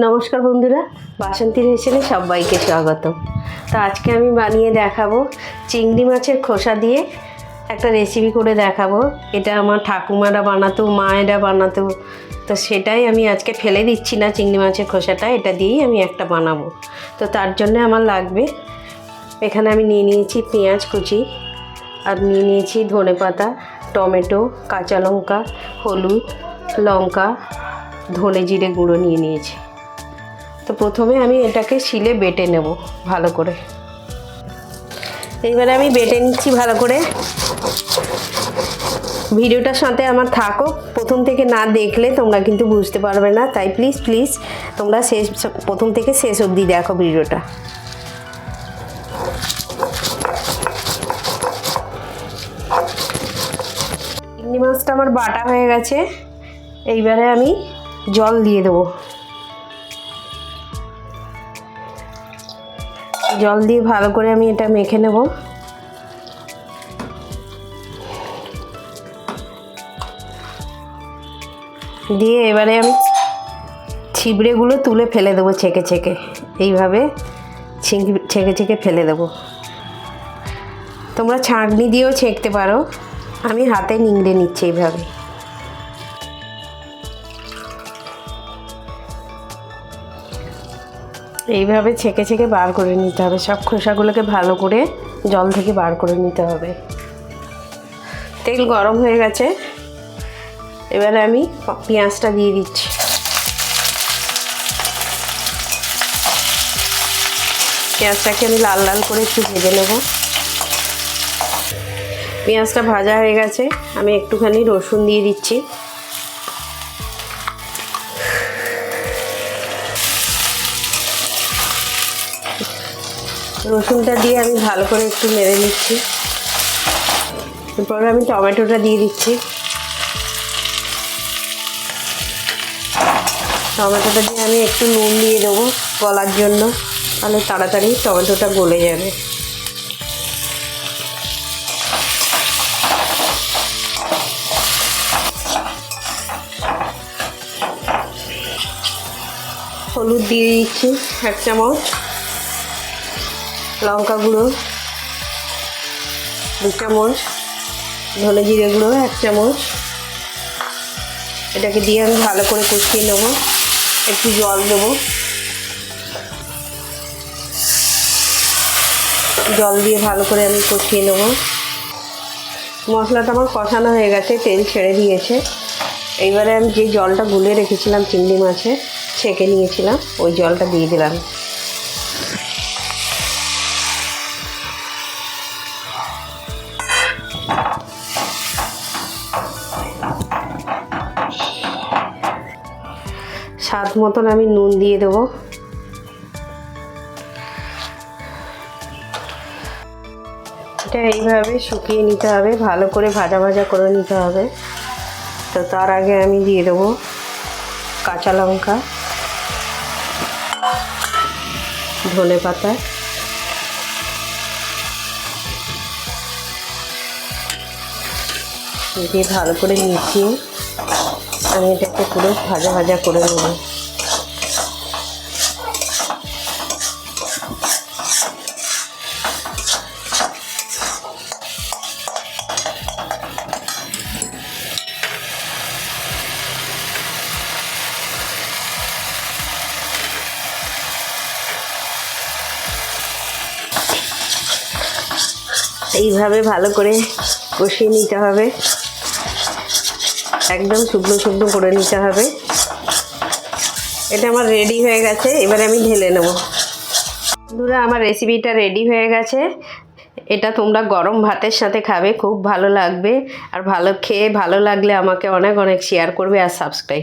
নমস্কার বন্ধুরা, বাসন্তীর হেসেলে সবাইকে স্বাগত। তো আজকে আমি বানিয়ে দেখাবো চিংড়ি মাছের খোসা দিয়ে একটা রেসিপি করে দেখাবো। এটা আমার ঠাকুমারা বানাতো, মায়েরা বানাতো, তো সেটাই আমি আজকে ফেলে দিচ্ছি না। চিংড়ি মাছের খোসাটা এটা দিয়েই আমি একটা বানাবো। তো তার জন্য আমার লাগবে, এখানে আমি নিয়ে নিয়েছি পেঁয়াজ কুচি, আর নিয়ে নিয়েছি ধনেপাতা, টমেটো, কাঁচা লঙ্কা, হলুদ, লঙ্কা, ধনে জিরে গুঁড়ো নিয়ে নিয়েছি। তো প্রথমে আমি এটাকে শিলে বেটে নেব ভালো করে। এইবারে আমি বেটে নিচ্ছি ভালো করে। ভিডিওটার সাথে আমার থাকো, প্রথম থেকে না দেখলে তোমরা কিন্তু বুঝতে পারবে না, তাই প্লিজ প্লিজ তোমরা প্রথম থেকে শেষ অবধি দেখো ভিডিওটা। চিংড়ি মাছটা আমার বাটা হয়ে গেছে, এইবারে আমি জল দিয়ে দেবো। জল দিয়ে ভালো করে আমি এটা মেখে নেব। দিয়ে এবারে আমি ছিবড়েগুলো তুলে ফেলে দেবো ছেঁকে ছেঁকে, এইভাবে ছেঁকে ছেঁকে ফেলে দেবো। তোমরা ছাঁকনি দিয়েও ছেঁকতে পারো, আমি হাতে নিংড়ে নিচ্ছি এইভাবে। এইভাবে ছেঁকে ছেঁকে বার করে নিতে হবে, সব খোসাগুলোকে ভালো করে জল থেকে বার করে নিতে হবে। তেল গরম হয়ে গেছে, এবারে আমি পেঁয়াজটা দিয়ে দিচ্ছি। পেঁয়াজটাকে আমি লাল লাল করে একটু ভেজে নেব। পেঁয়াজটা ভাজা হয়ে গেছে, আমি একটুখানি রসুন দিয়ে দিচ্ছি। রসুনটা দিয়ে আমি ভালো করে একটু নেড়ে নিচ্ছি। এরপরে আমি টমেটোটা দিয়ে দিচ্ছি। টমেটোটা দিয়ে আমি একটু নুন দিয়ে দেবো গলার জন্য, তাহলে তাড়াতাড়ি টমেটোটা গলে যাবে। হলুদ দিয়ে দিচ্ছি 1 চামচ, লঙ্কা গুঁড়ো 2 চামচ, ধনে জিরে গুঁড়ো 1 চামচ। এটাকে দিয়ে আমি ভালো করে কষিয়ে নেব। একটু জল দেবো, জল দিয়ে ভালো করে আমি কষিয়ে নেব। মশলাটা আমার কষানো হয়ে গেছে, তেল ছেড়ে দিয়েছে। এইবারে আমি যে জলটা গুলে রেখেছিলাম চিংড়ি মাছে ছেঁকে নিয়েছিলাম, ওই জলটা দিয়ে দিলাম। স্বাদ মতন আমি নুন দিয়ে দেবো। এটা এইভাবে শুকিয়ে নিতে হবে, ভালো করে ভাজা ভাজা করে নিতে হবে। তো তার আগে আমি দিয়ে দেবো কাঁচা লঙ্কা, ধনে পাতা, দিয়ে ভালো করে মিশিয়ে আমি এটাকে পুরো ভাজা ভাজা করে নেব। এইভাবে ভালো করে কষিয়ে নিতে হবে, একদম শুকনো শুকনো করে নিতে হবে। এটা আমার রেডি হয়ে গেছে, এবারে আমি ঢেলে নেব। বন্ধুরা, আমার রেসিপিটা রেডি হয়ে গেছে। এটা তোমরা গরম ভাতের সাথে খাবে, খুব ভালো লাগবে। আর খেয়ে ভালো লাগলে আমাকে অনেক অনেক শেয়ার করবে আর সাবস্ক্রাইব করবে।